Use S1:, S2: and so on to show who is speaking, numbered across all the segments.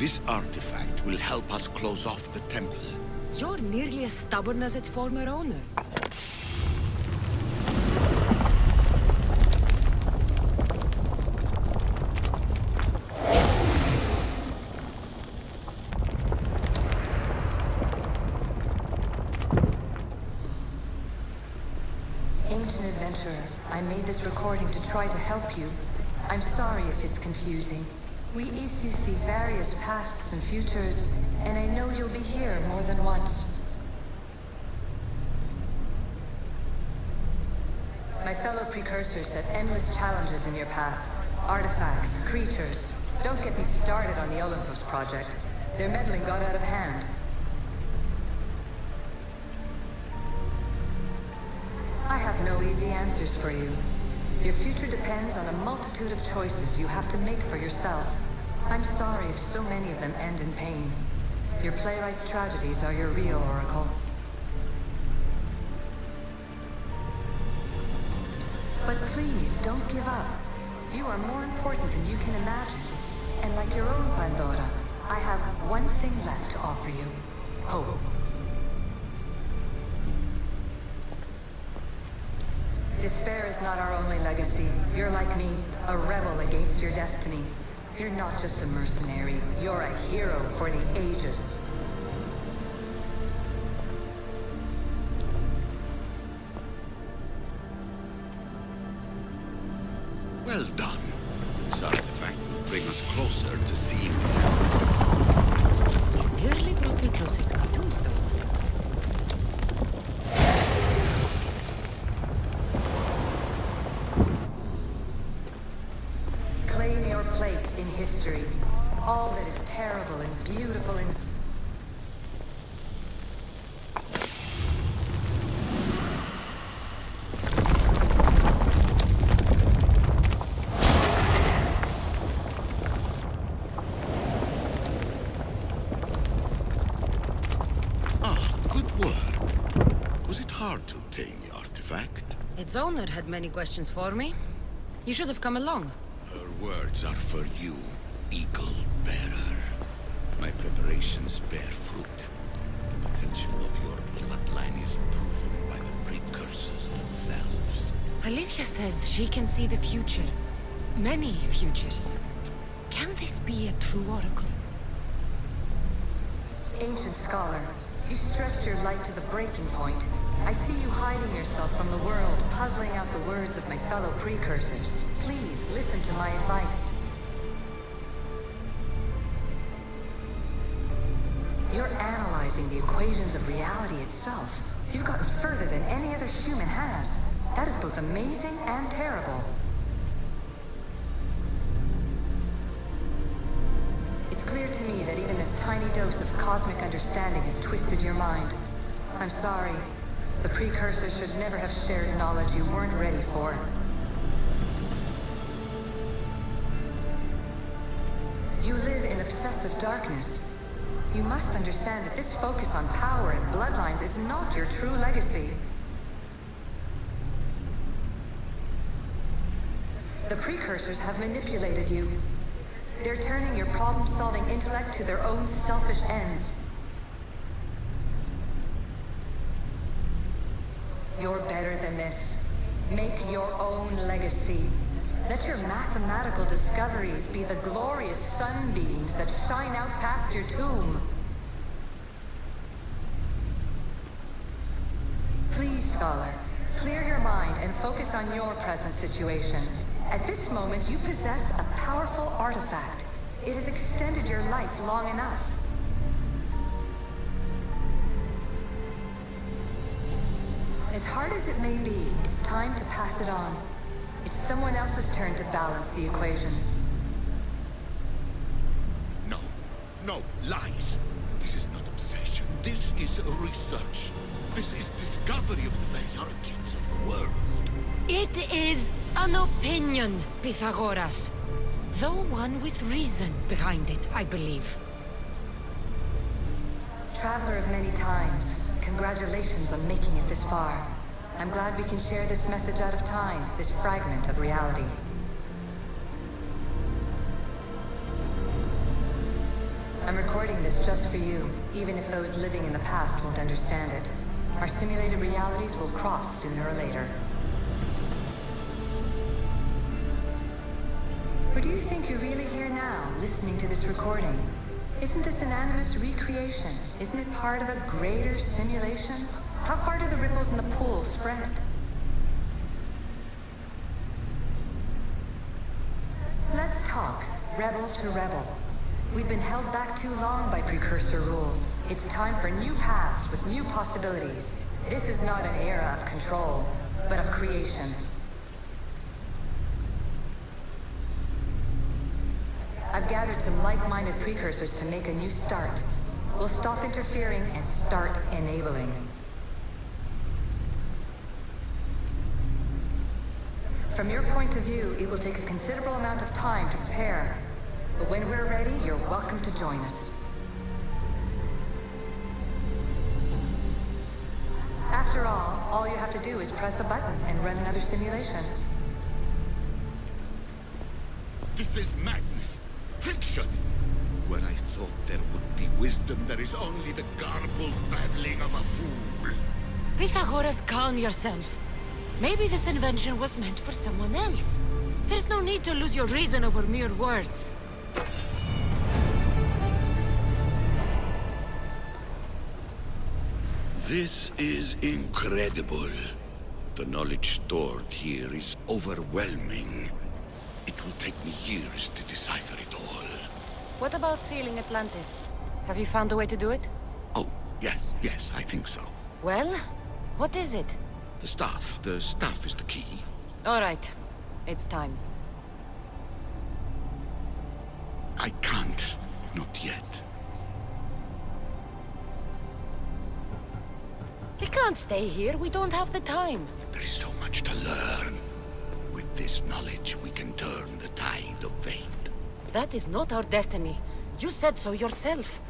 S1: This artifact will help us close off the temple.
S2: You're nearly as stubborn as its former owner.
S3: Ancient adventurer, I made this recording to try to help you. I'm sorry if it's confusing. We issue see various pasts and futures, and I know you'll be here more than once. My fellow precursors set endless challenges in your path. Artifacts, creatures. Don't get me started on the Olympus project. Their meddling got out of hand. I have no easy answers for you. Your future depends on a multitude of choices you have to make for yourself. I'm sorry if so many of them end in pain. Your playwright's tragedies are your real oracle. But please, don't give up. You are more important than you can imagine. And like your own Pandora, I have one thing left to offer you. Hope. Despair is not our only legacy. You're like me, a rebel against your destiny. You're not just a mercenary, you're a hero for the ages.
S1: Well done. This artifact will bring us closer to seeing the temple.
S2: It nearly brought me closer to my tombstone.
S3: Claim your place in history. All that is terrible and beautiful and...
S1: Good work. Was it hard to obtain the artifact?
S2: Its owner had many questions for me. You should have come along.
S1: Her words are for you, Eagle Bearer. My preparations bear fruit. The potential of your bloodline is proven by the precursors themselves.
S2: Alethea says she can see the future. Many futures. Can this be a true oracle?
S3: Ancient scholar, you stretched your life to the breaking point. I see you hiding yourself from the world, puzzling out the words of my fellow precursors. Please, listen to my advice. You're analyzing the equations of reality itself. You've gotten further than any other human has. That is both amazing and terrible. It's clear to me that even this tiny dose of cosmic understanding has twisted your mind. I'm sorry. The precursors should never have shared knowledge you weren't ready for. You live in obsessive darkness. You must understand that this focus on power and bloodlines is not your true legacy. The precursors have manipulated you. They're turning your problem-solving intellect to their own selfish ends. You're better than this. Make your own legacy. Let your mathematical discoveries be the glorious sunbeams that shine out past your tomb. Please, scholar, clear your mind and focus on your present situation. At this moment, you possess a powerful artifact. It has extended your life long enough. As hard as it may be, it's time to pass it on. It's someone else's turn to balance the equations.
S1: No, no, lies. This is not obsession. This is research. This is discovery of the very origins of the world.
S2: It is an opinion, Pythagoras. Though one with reason behind it, I believe.
S3: Traveler of many times, congratulations on making it this far. I'm glad we can share this message out of time, this fragment of reality. recording this just for you, even if those living in the past won't understand it. Our simulated realities will cross sooner or later. Or do you think you're really here now, listening to this recording? Isn't this an animus recreation? Isn't it part of a greater simulation? How far do the ripples in the pool spread? Let's talk, rebel to rebel. We've been held back too long by precursor rules. It's time for new paths with new possibilities. This is not an era of control, but of creation. I've gathered some like-minded precursors to make a new start. We'll stop interfering and start enabling. From your point of view, it will take a considerable amount of time to prepare. But when we're ready, you're welcome to join us. After all you have to do is press a button and run another simulation.
S1: This is madness. Fiction. Where I thought there would be wisdom, there is only the garbled babbling of a fool.
S2: Pythagoras, calm yourself. Maybe this invention was meant for someone else. There's no need to lose your reason over mere words.
S1: This is incredible. The knowledge stored here is overwhelming. It will take me years to decipher it all.
S2: What about sealing Atlantis? Have you found a way to do it?
S1: Oh, yes, I think so.
S2: Well, what is it?
S1: The staff is the key.
S2: All right, it's time.
S1: I can't, not yet.
S2: We can't stay here, we don't have the time.
S1: There is so much to learn. With this knowledge, we can turn the tide of fate.
S2: That is not our destiny. You said so yourself.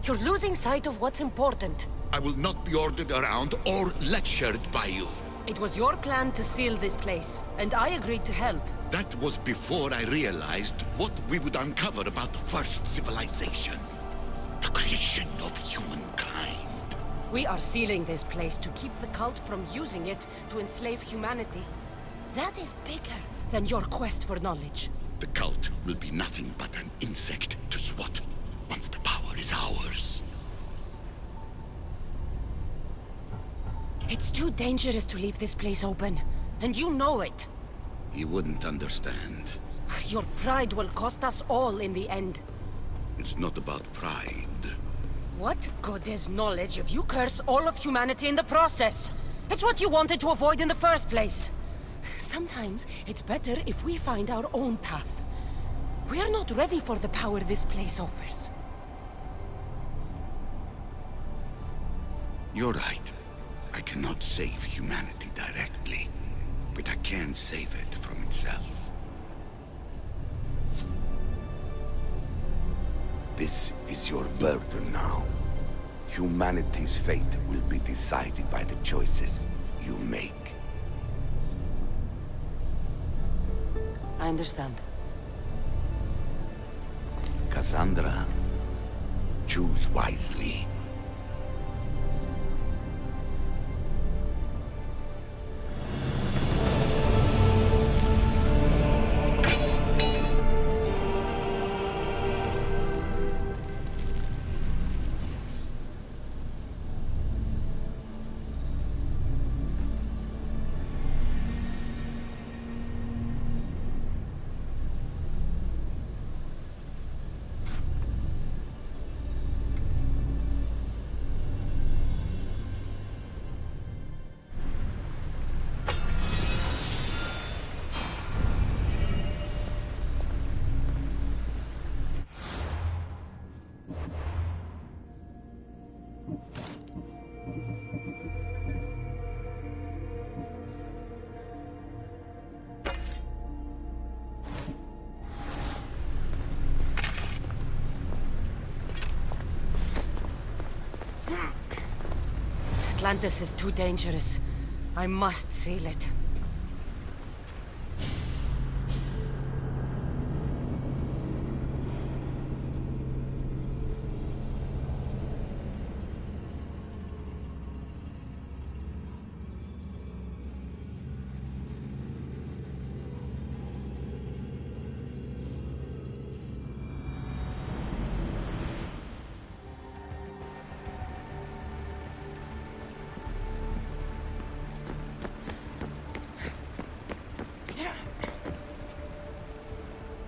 S2: You're losing sight of what's important.
S1: I will not be ordered around or lectured by you.
S2: It was your plan to seal this place, and I agreed to help.
S1: That was before I realized what we would uncover about the first civilization. The creation of humankind.
S2: We are sealing this place to keep the cult from using it to enslave humanity. That is bigger than your quest for knowledge.
S1: The cult will be nothing but an insect to swat once the power is ours.
S2: It's too dangerous to leave this place open, and you know it.
S1: He wouldn't understand.
S2: Your pride will cost us all in the end.
S1: It's not about pride.
S2: What good is knowledge if you curse all of humanity in the process? It's what you wanted to avoid in the first place. Sometimes it's better if we find our own path. We are not ready for the power this place offers.
S1: You're right. I cannot save humanity directly, but I can save it from itself. This is your burden now. Humanity's fate will be decided by the choices you make.
S2: I understand.
S1: Kassandra, choose wisely.
S2: Atlantis is too dangerous. I must seal it.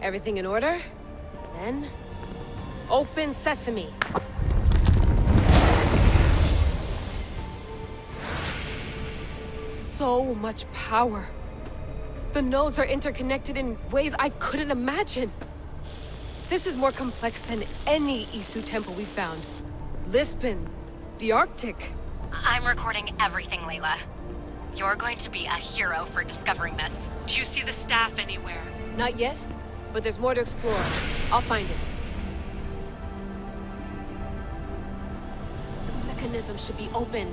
S2: Everything in order? Then... open sesame! So much power. The nodes are interconnected in ways I couldn't imagine. This is more complex than any Isu temple we found. Lisbon, the Arctic.
S4: I'm recording everything, Layla. You're going to be a hero for discovering this.
S5: Do you see the staff anywhere?
S2: Not yet, but there's more to explore. I'll find it. The mechanism should be open.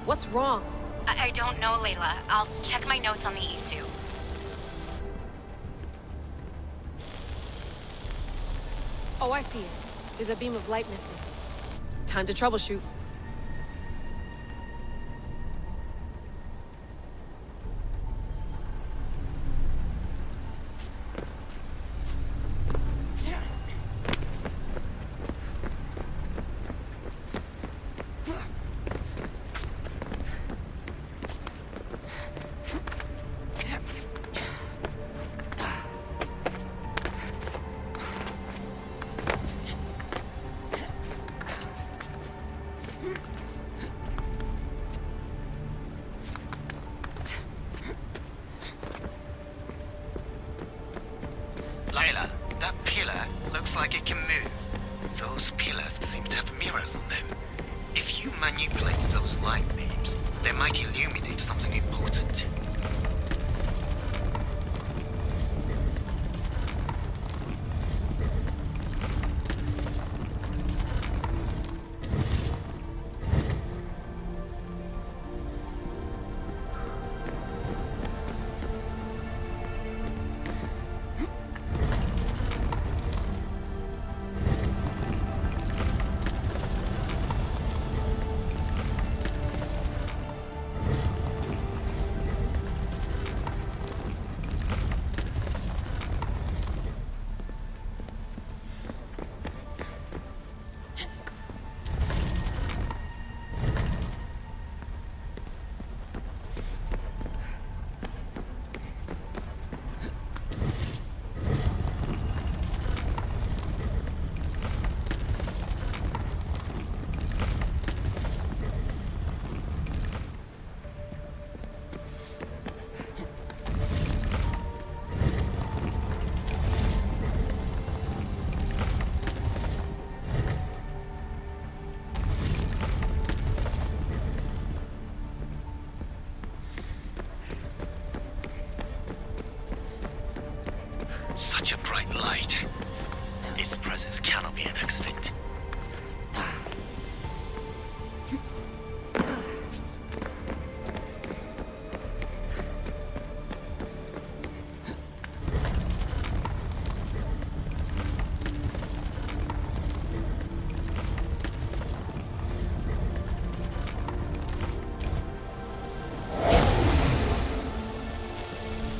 S2: What's wrong?
S4: I don't know, Layla. I'll check my notes on the Isu.
S2: Oh, I see it. There's a beam of light missing. Time to troubleshoot.
S6: Layla, that pillar looks like it can move. Those pillars seem to have mirrors on them. If you manipulate those light beams, they might illuminate something important. Such a bright light. Its presence cannot be an accident.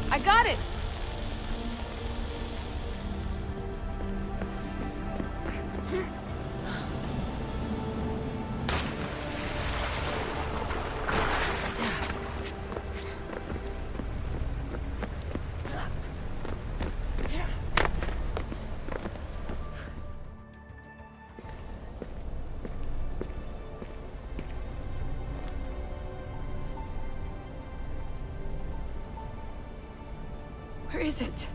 S2: I got it! Where is it?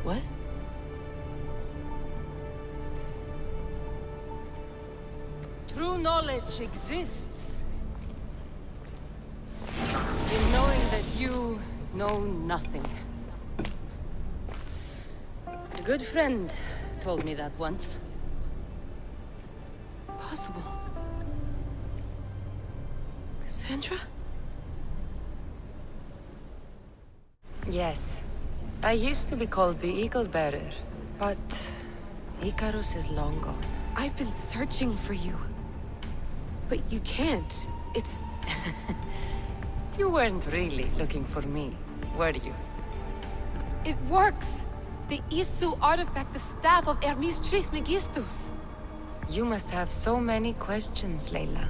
S2: What? True knowledge exists. In knowing that you know nothing. A good friend told me that once.
S7: Possible. Kassandra?
S2: Yes. I used to be called the Eagle Bearer, but Icarus is long gone.
S7: I've been searching for you. But you can't. It's...
S2: You weren't really looking for me, were you?
S7: It works! The Isu artifact, the staff of Hermes Trismegistus.
S2: You must have so many questions, Layla.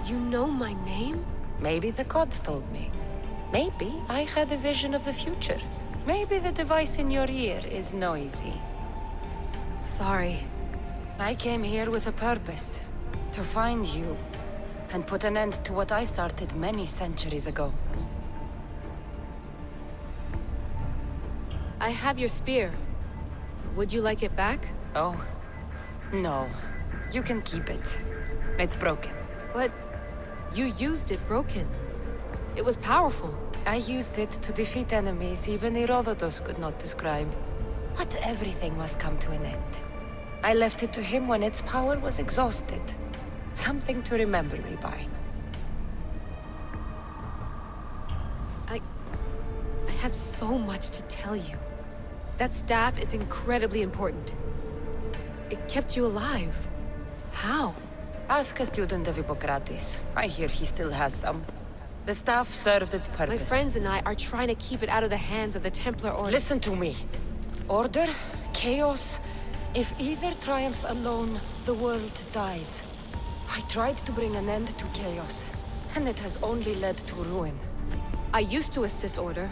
S7: You know my name?
S2: Maybe the gods told me. Maybe I had a vision of the future. Maybe the device in your ear is noisy.
S7: Sorry.
S2: I came here with a purpose. To find you. And put an end to what I started many centuries ago.
S7: I have your spear. Would you like it back?
S2: Oh. No. You can keep it. It's broken.
S7: But you used it broken. It was powerful.
S2: I used it to defeat enemies even Herodotus could not describe. But everything must come to an end. I left it to him when its power was exhausted. Something to remember me by.
S7: I have so much to tell you. That staff is incredibly important. It kept you alive. How?
S2: Ask a student of Hippocrates. I hear he still has some. The staff served its purpose.
S7: My friends and I are trying to keep it out of the hands of the Templar Order.
S2: Listen to me. Order, chaos. If either triumphs alone, the world dies. I tried to bring an end to chaos, and it has only led to ruin.
S7: I used to assist Order.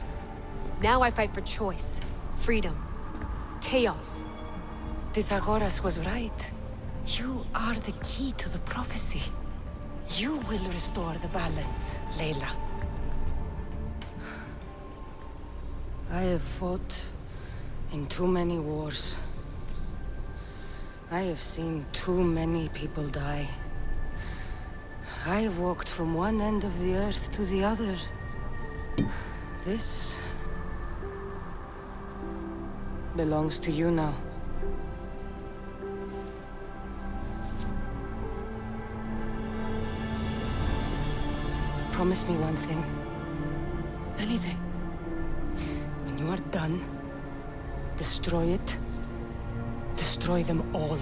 S7: Now I fight for choice, freedom, chaos.
S2: Pythagoras was right. You are the key to the prophecy. You will restore the balance, Layla. I have fought in too many wars. I have seen too many people die. I have walked from one end of the earth to the other. This belongs to you now. Promise me one thing.
S7: Anything.
S2: When you are done, destroy it. Destroy them all.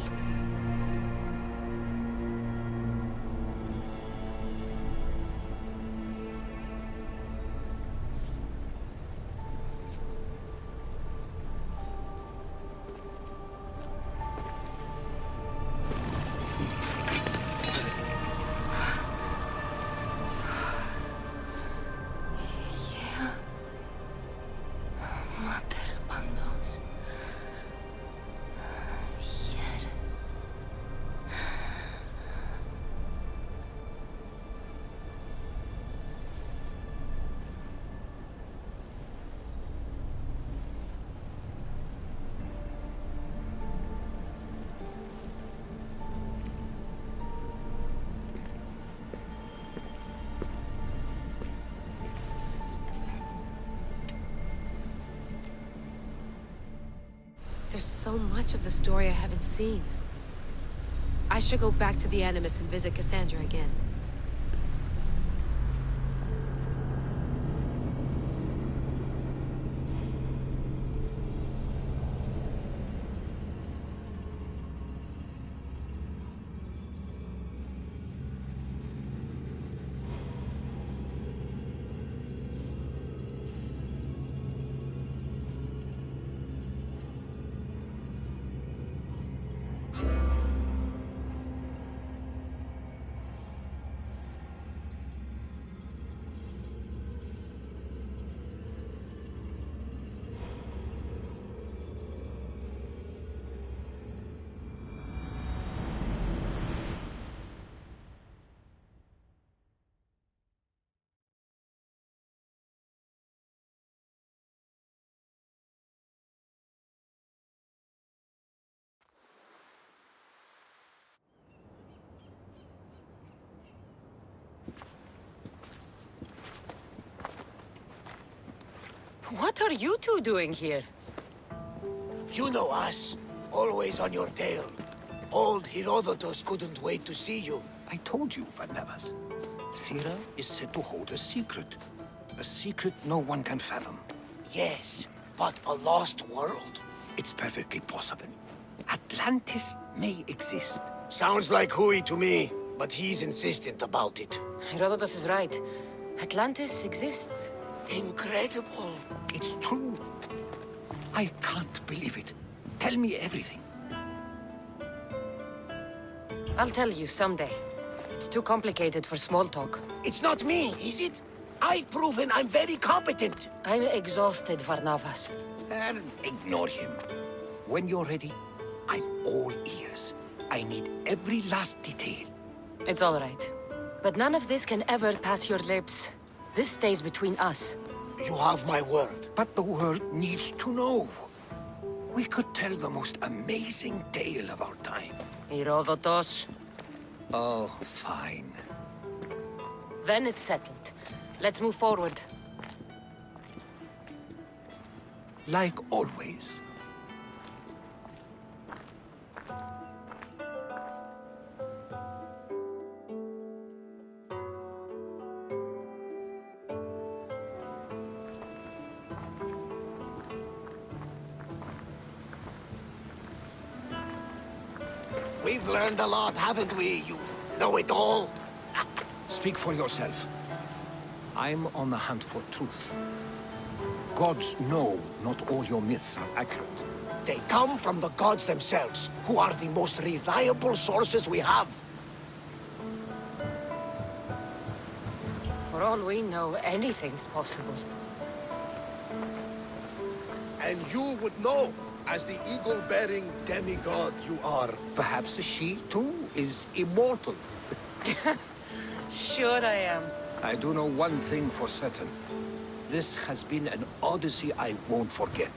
S7: There's so much of the story I haven't seen. I should go back to the Animus and visit Kassandra again.
S2: What are you two doing here?
S8: You know us. Always on your tail. Old Herodotus couldn't wait to see you.
S1: I told you, Varnavas. Sira is said to hold a secret. A secret no one can fathom.
S8: Yes, but a lost world?
S1: It's perfectly possible. Atlantis may exist.
S8: Sounds like hooey to me, but he's insistent about it.
S2: Herodotus is right. Atlantis exists.
S8: Incredible. It's true. I can't believe it. Tell me everything.
S2: I'll tell you someday. It's too complicated for small talk.
S8: It's not me, is it? I've proven I'm very competent.
S2: I'm exhausted, Varnavas.
S8: Ignore him. When you're ready, I'm all ears. I need every last detail.
S2: It's all right. But none of this can ever pass your lips. This stays between us.
S8: You have my word. But the world needs to know. We could tell the most amazing tale of our time.
S2: Herodotos.
S8: Oh, fine.
S2: Then it's settled. Let's move forward.
S8: Like always. We've learned a lot, haven't we? You know it all. Speak for yourself. I'm on the hunt for truth. Gods know not all your myths are accurate. They come from the gods themselves, who are the most reliable sources we have.
S2: For all we know, anything's possible.
S9: And you would know, as the eagle-bearing demigod you are.
S8: Perhaps she, too, is immortal.
S2: Sure I am.
S8: I do know one thing for certain. This has been an Odyssey I won't forget.